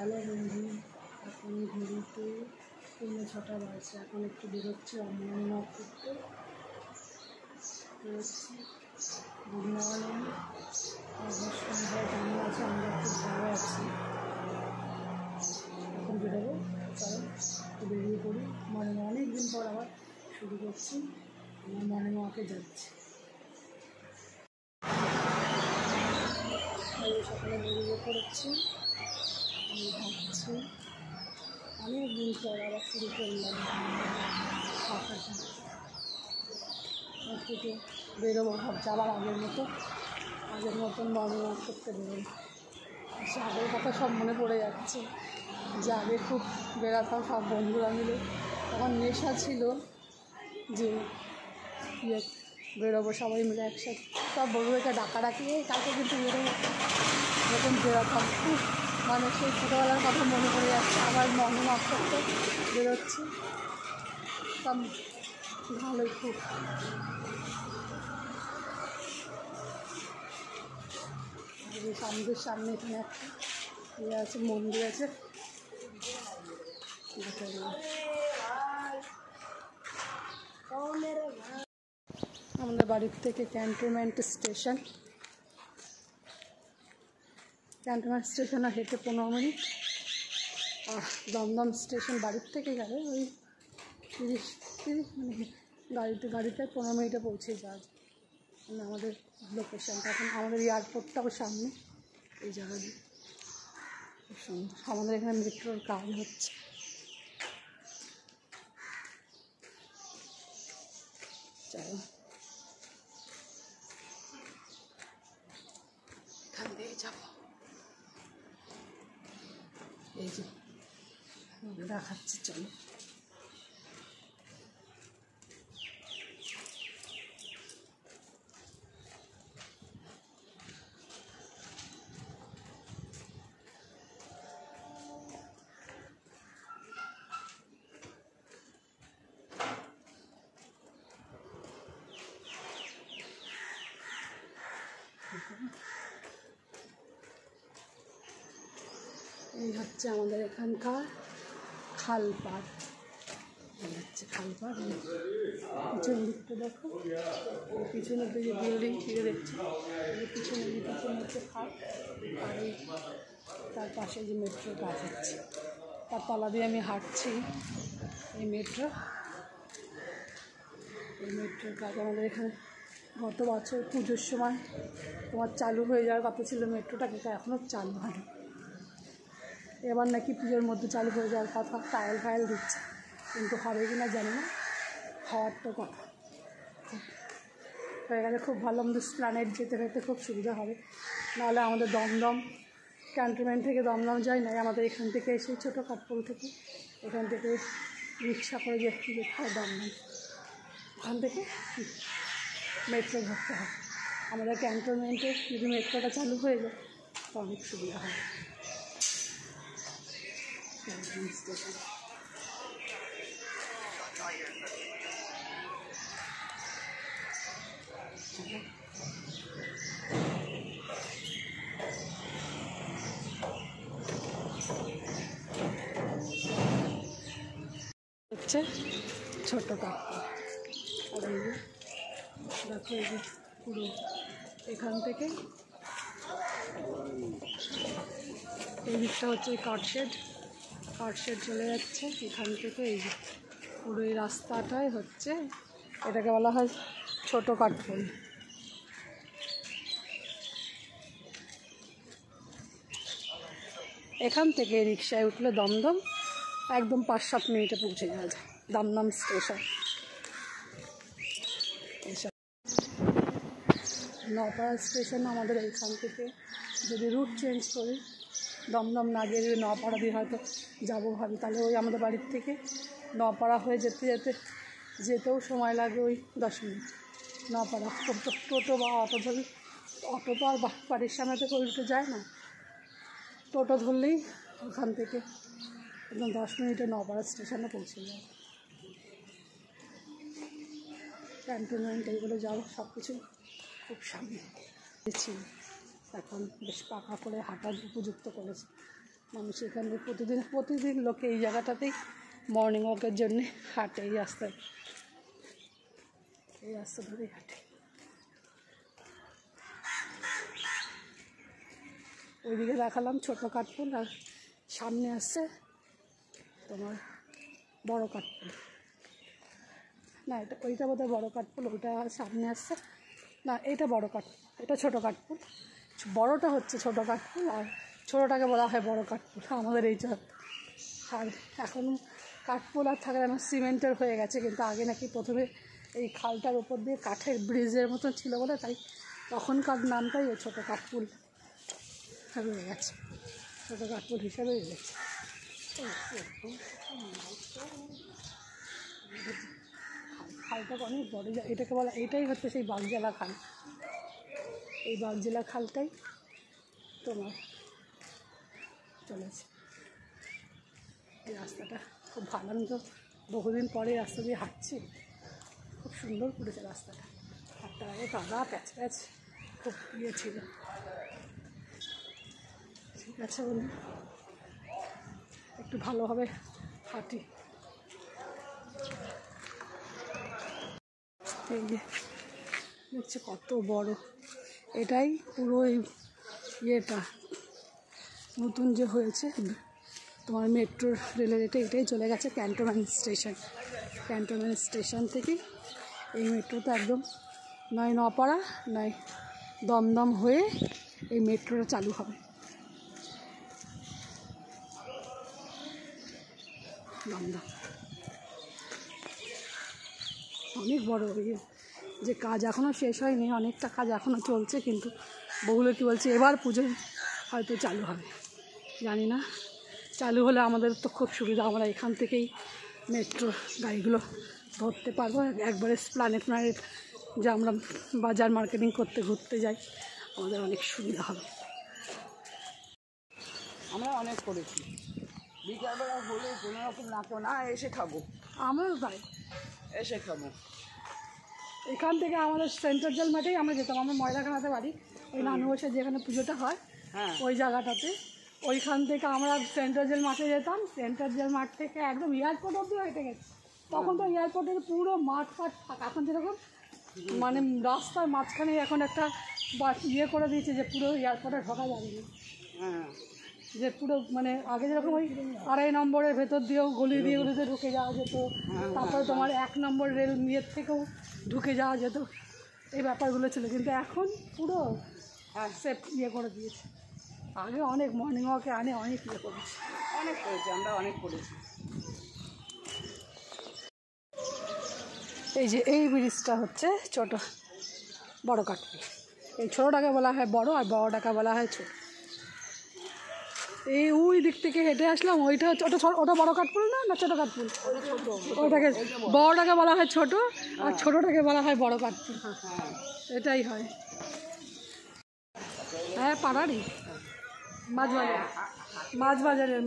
Hello বন্ধু, এখন ঘড়িতে 6:30 বাজছে। এখন একটু বেরোচ্ছি মর্নিং ওয়াক করতে। বেরোচ্ছি। Good morning. সন্ধ্যায় কেমন আছে? আমরা খুব ভালো আছি। এখন বেরোবো, চলো একটু বেরিয়ে পড়ি। মর্নিং অনেক দিন পর আবার শুরু করছি, আমরা মর্নিং ওয়াকে যাচ্ছি। সকালে বেরিয়ে পড়েছি, আমি ভাবছি অনেক দিন পর আবার শুরু করলাম হাঁটাটা। থেকে বেরোবো ভাবছি আবার আগের মতন মর্নিং ওয়াক করতে বেরোবো। সে আগের কথা সব মনে পড়ে যাচ্ছে যে আগে খুব বেড়াতাম সব বন্ধুরা মিলে। তখন নেশা ছিল যে বেরোবো সবাই মিলে একসাথে, সব বন্ধুদেরকে ডাকাডাকি কালকে কিন্তু বেরোবো, এরকম বেরোতাম। খুব মানে সেই ছোটোবেলার কথা মনে পড়ে যাচ্ছে। আবার মর্নিং ওয়াক করতে বেরোচ্ছি, সব ভালোই। খুব আমাদের সামনে এখানে একটা ইয়ে আছে, মন্দির আছে। আমাদের বাড়ির থেকে ক্যান্টনমেন্ট স্টেশনে হেঁটে 15 মিনিট। আর দমদম স্টেশন বাড়ির থেকে গেলে ওই 30 মানে গাড়িতে 15 মিনিটে পৌঁছে যাওয়া যায়। মানে আমাদের লোকেশানটা এখন আমাদের এয়ারপোর্টটাও সামনে, এই জায়গা দিয়ে খুব সুন্দর। আমাদের এখানে মেট্রোর কাজ হচ্ছে। চলো এখান দিয়ে যাবো। এই যে দেখাচ্ছি, চলো। এই হচ্ছে আমাদের এখানকার খালপাড়। খালপাড় পিছন দিকটা দেখো, পিছনের দিকে বিল্ডিং ফিরে দেখছি। পিছনে হচ্ছে খাল, আর এই তার পাশে যে মেট্রো কাজ হচ্ছে, তার তলা দিয়ে আমি হাঁটছি। এই মেট্রোর কাজ আমাদের এখানে গত বছর পুজোর সময় তোমার চালু হয়ে যাওয়ার কথা ছিল মেট্রোটা, কিন্তু এখনও চালু হয়নি। এবার নাকি পুজোর মধ্যে চালু হয়ে যাওয়ার কথা, ট্রায়াল দিচ্ছে, কিন্তু হবে কি না জানি না। হওয়ার তো কথা হয়ে গেলে খুব ভালো, আমাদের প্ল্যানেট যেতে খুব সুবিধা হবে। নাহলে আমাদের দমদম ক্যান্টনমেন্ট থেকে দমদম যায় না, আমাদের এখান থেকে এসে ছোটো কাঠপোল থেকে এখান থেকে রিক্সা করে যেতে হয় দমদম, ওখান থেকে মেট্রো ধরতে হয়। আমাদের ক্যান্টনমেন্টে যদি মেট্রোটা চালু হয়ে যায় তো অনেক সুবিধা হয়। স্টেশন হচ্ছে ছোটো কাঠপোল। আর এই যে দেখো, এই যে পুরো এখান থেকে এই দিকটা হচ্ছে কাঠশেড চলে যাচ্ছে এখান থেকে। এই যে পুরো এই রাস্তাটাই হচ্ছে, এটাকে বলা হয় ছোটো কাঠপোল। এখান থেকে রিক্সায় উঠলে দমদম একদম 5-7 মিনিটে পৌঁছে যাওয়া যায় দমদম স্টেশন। নপাড়া স্টেশন আমাদের এইখান থেকে যদি রুট চেঞ্জ করি, দমদম না গিয়ে যদি নপাড়া দিয়ে হয়তো যাবো ভাবি, তাহলে ওই আমাদের বাড়ির থেকে নপাড়া হয়ে যেতেও সময় লাগে ওই 10 মিনিট। নপাড়া টোটো বা অটো ধরি, অটো তো আর বাড়ির সামনে থেকে উল্টে যায় না, টোটো ধরলেই ওখান থেকে একদম 10 মিনিটে নপাড়া স্টেশনে পৌঁছে যায়। ক্যান্টনমেন্ট এইগুলো যাও সব কিছু খুব সামনে। এখন বেশ পাকা করে হাঁটার উপযুক্ত করেছে, মানুষ এখানে প্রতিদিন লোকে এই জায়গাটাতেই মর্নিং ওয়াকের জন্যে হাঁটে, এই রাস্তা ধরেই হাঁটে। ওইদিকে দেখালাম ছোটো কাঠফুল, আর সামনে আসছে তোমার বড় কাঠফুল। না, ওইটা বোধহয় বড় কাঠফুল, ওইটা সামনে আসছে না, এটা বড় কাঠফুল, এটা ছোটো কাঠফুল। বড়টা হচ্ছে ছোটো কাঠফুল, আর ছোটোটাকে বলা হয় বড় কাঠফুল আমাদের এই চর। আর এখন কাঠফুল আর থাকে না, সিমেন্টের হয়ে গেছে, কিন্তু আগে নাকি প্রথমে এই খালটার উপর দিয়ে কাঠের ব্রিজের মতন ছিল বলে তাই তখনকার নামটাই ওই ছোটো কাঠফুল রয়ে গেছে, ছোটো কাঠফুল হিসেবে রয়ে গেছে। খালটা অনেক বড়, এটাকে বলা, এটাই হচ্ছে সেই বাগজেলা খাল। এই বাগজেলা খালটাই তোমার চলেছে। এই রাস্তাটা খুব ভালো, আমি তো বহুদিন পরে রাস্তা দিয়ে হাঁটছি, খুব সুন্দর করেছে রাস্তাটা। হাঁটার আগে কাদা প্যাচ খুব ইয়ে ছিল। ঠিক আছে বলুন, একটু ভালোভাবে হাঁটি। এই যে দেখছি কত বড়, এটাই পুরো এই ইয়েটা নতুন যে হয়েছে তোমার মেট্রো রেলের, এটাই চলে গেছে ক্যান্টনমেন্ট স্টেশন। ক্যান্টনমেন্ট স্টেশন থেকে এই মেট্রোটা একদম নয় নপাড়া নয় দমদম হয়ে এই মেট্রোটা চালু হবে। দমদম অনেক বড়, যে কাজ এখনও শেষ হয়নি, অনেকটা কাজ এখনও চলছে, কিন্তু বগুলো কি বলছে এবার পুজোয় হয়তো চালু হবে, জানি না। চালু হলে আমাদের তো খুব সুবিধা, আমরা এখান থেকেই মেট্রো গাড়িগুলো ধরতে পারবো, একবারে প্ল্যানেট যে আমরা বাজার মার্কেটিং করতে ঘুরতে যাই, আমাদের অনেক সুবিধা হবে। আমরা অনেক করেছি, বিকালবেলা হলে কোনো রকম না এসে খাবো, আমরাও তাই এসে খাবো। এখান থেকে আমাদের সেন্টার জেল মাঠেই আমরা যেতাম, আমরা ময়দাখানাতে বাড়ি, ওই নানু বসে যেখানে পুজোটা হয় ওই জায়গাটাতে, ওইখান থেকে আমরা সেন্টার জেল মাঠে যেতাম। সেন্টার জেল মাঠ থেকে একদম এয়ারপোর্ট অব্দি হেঁটে গেছি, তখন তো এয়ারপোর্টের পুরো মাঠ ফাঁকা। এখন যেরকম মানে রাস্তার মাঝখানে এখন একটা ইয়ে করে দিয়েছে যে পুরো এয়ারপোর্টে ঢোকা যাবে না, যে পুরো মানে আগে যেরকম ওই 2.5 নম্বরের ভেতর দিয়েও গলিতে ঢুকে যাওয়া যেত, তারপরে তোমার 1 নম্বর রেল ইয়ের থেকেও ঢুকে যাওয়া যেত, এই ব্যাপারগুলো ছিল। কিন্তু এখন পুরো সেফ ইয়ে করে দিয়েছে। আগে অনেক মর্নিং ওয়াকে অনেক ইয়ে করেছি, আমরা অনেক করেছি। এই যে এই ব্রিজটা হচ্ছে বড় কাঠফুল, এই ছোটোটাকে বলা হয় বড়, আর বড়টাকে বলা হয় ছোট। এই ওই দিক থেকে হেঁটে আসলাম, ওইটা হচ্ছে ওটা বড় কাঠফুল না ছোটো কাঠফুল, ওটাকে বড়টাকে বলা হয় ছোট, আর ছোটোটাকে বলা হয় বড় কাঠফুল, এটাই হয়। হ্যাঁ, পাড়ারই মাছ বাজারের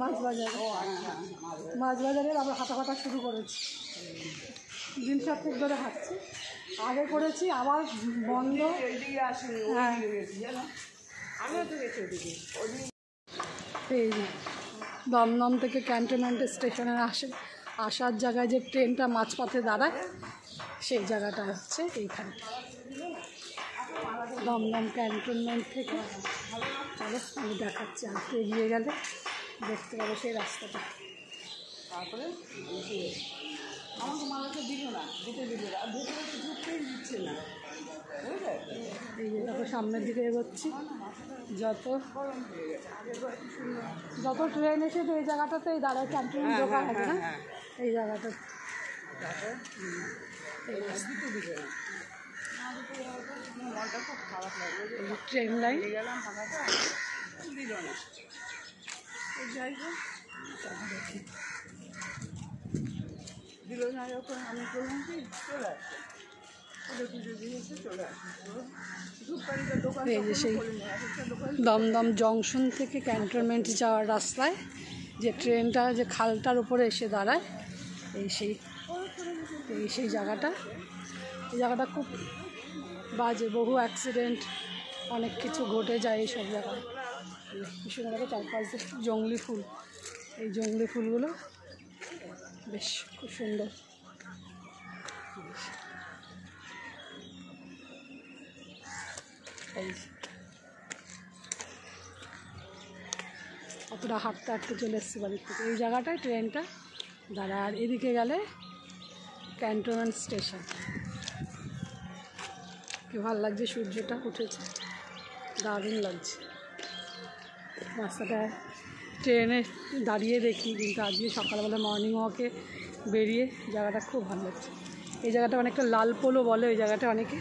আমরা হাঁটা শুরু করেছি, দিন 7 ধরে হাঁটছি, আগে করেছি আবার বন্ধ। হ্যাঁ, এই যে দমদম থেকে ক্যান্টনমেন্ট স্টেশনের আসার জায়গায় যে ট্রেনটা মাঝপথে দাঁড়ায়, সেই জায়গাটা হচ্ছে এইখানে দমদম ক্যান্টনমেন্ট থেকে। চলো আমি দেখাচ্ছি, আর এগিয়ে গেলে দেখতে পাবো সেই রাস্তাটা। তারপরে আমাকে মালাটা দিল না, আর ঢুকতেই দিচ্ছে না। এই যে দেখো সামনের দিকে এগোচ্ছি, যত ট্রেন এসে তো এই জায়গাটাতেই দাঁড়ায়, ক্যান্টনমেন্ট দোকান আছে না এই জায়গাটা, ট্রেন লাইন। দিল না, যাই হোক দিল না, যখন আমি বললাম কি চলে আসে, পুজো দিয়েছে চলে আসে। এই যে সেই দমদম জংশন থেকে ক্যান্টনমেন্ট যাওয়ার রাস্তায় যে ট্রেনটা যে খালটার উপরে এসে দাঁড়ায়, সেই জায়গাটা, এই জায়গাটা খুব বাজে, বহু অ্যাক্সিডেন্ট অনেক কিছু ঘটে যায় এইসব জায়গায়। কি সুন্দর লাগে, চারপাশ দিয়ে জংলি ফুল, এই জংলি ফুলগুলো বেশ খুব সুন্দর। এই অতটা হাঁটতে হাঁটতে চলে এসেছি বাড়ির থেকে। এই জায়গাটায় ট্রেনটা দাঁড়া, আর এদিকে গেলে ক্যান্টনমেন্ট স্টেশন। কি ভালো লাগছে, সূর্যটা উঠেছে, দারুণ লাগছে। রাস্তাটায় ট্রেনে দাঁড়িয়ে দেখি, কিন্তু আজকে সকালবেলা মর্নিং ওয়াকে বেরিয়ে জায়গাটা খুব ভালো লাগছে। এই জায়গাটা অনেকটা লাল পোলও বলে ওই জায়গাটা অনেকে।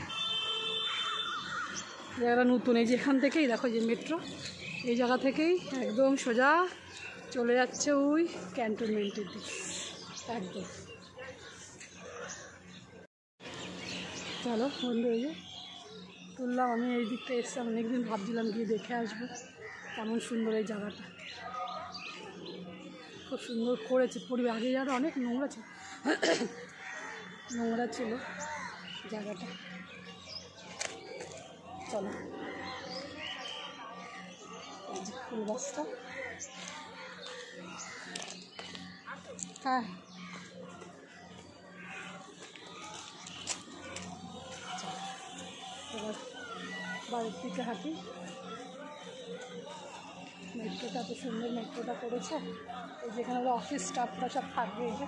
জায়গাটা নতুন, এই যে এখান থেকেই দেখো যে মেট্রো, এই জায়গা থেকেই একদম সোজা চলে যাচ্ছে ওই ক্যান্টনমেন্টের দিকে একদম। চলো বন্ধু, এই যে তুললাম, আমি এই দিকটা এসেছি, অনেকদিন ভাবছিলাম গিয়ে দেখে আসবো কেমন সুন্দর এই জায়গাটা। খুব সুন্দর করেছে পরিবেশ। আগে জায়গাটা অনেক নোংরা ছিল, নোংরা ছিল জায়গাটা। চলো, এই যে ফুল গাছটা, হ্যাঁ এবার বাড়ির দিকে হাঁটি। মেট্রোটা এত সুন্দর মেট্রোটা করেছে, এই যেখানে ওরা অফিস স্টাফরা সব থাকবে, এই যে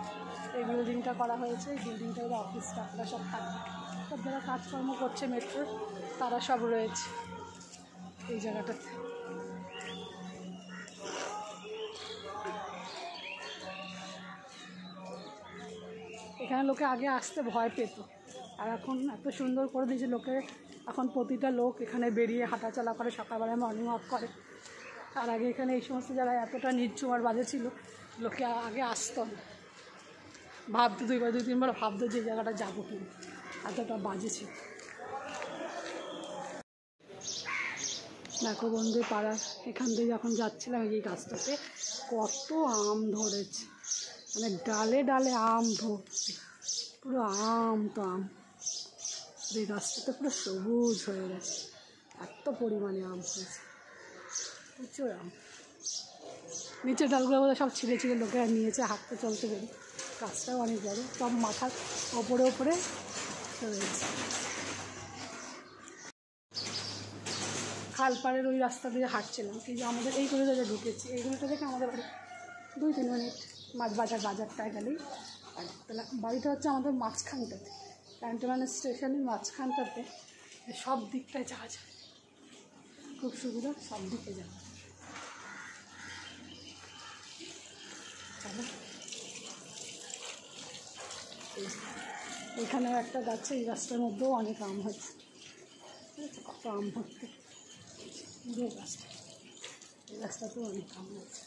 এই বিল্ডিংটা করা হয়েছে, এই বিল্ডিংটা ওরা অফিস স্টাফরা সব থাকবে, সব যারা কাজকর্ম করছে মেট্রোর তারা সব রয়েছে এই জায়গাটাতে। এখানে লোকে আগে আসতে ভয় পেত, আর এখন এত সুন্দর করে দিয়েছে লোকে, এখন প্রতিটা লোক এখানে বেরিয়ে হাঁটাচলা করে, সকালবেলায় মর্নিং ওয়াক করে। আর আগে এখানে এই সমস্ত জায়গায় এতটা নির্ঝুম আর বাজে ছিল, লোকে আগে আসতো না, ভাবতো দুইবার দুই তিনবার ভাবতো যে জায়গাটা যাবো কিনা, এতটা বাজে ছিল। দেখো বন্ধু, পাড়া এখান থেকে যখন যাচ্ছিলাম এই গাছটাতে কত আম ধরেছে, মানে ডালে ডালে আম ধরছে, পুরো আম তো আম। এই গাছটাতে পুরো সবুজ হয়ে গেছে, এত পরিমাণে আম হয়েছে, প্রচুর আম। নিচের ডালগুলো বোধহয় সব ছিঁড়ে ছিঁড়ে লোকেরা নিয়েছে, হাঁটতে চলতে বেরি। গাছটাও অনেক বড়, সব মাথার ওপরে ওপরে রয়েছে। খালপাড়ের ওই রাস্তা দিয়ে হাঁটছিলাম, এই যে আমাদের এইগুলোতে যে ঢুকেছি, এইগুলোটা দেখে আমাদের বাড়ি 2-3 মিনিট, বাজারটায় গেলেই। আর বাড়িটা হচ্ছে আমাদের মাঝখানটাতে, ক্যান্টনমেন্ট স্টেশনের মাঝখানটাতে, সব দিকটায় যাওয়া যায়, খুব সুবিধা, সব দিকে যাওয়া। চলো, এখানেও একটা গাছে, এই গাছটার মধ্যেও অনেক আম হয়েছে, ঠিক আছে, কত আম ভর্তি পুরো গাছটা, এই গাছটাতেও অনেক আম হয়েছে।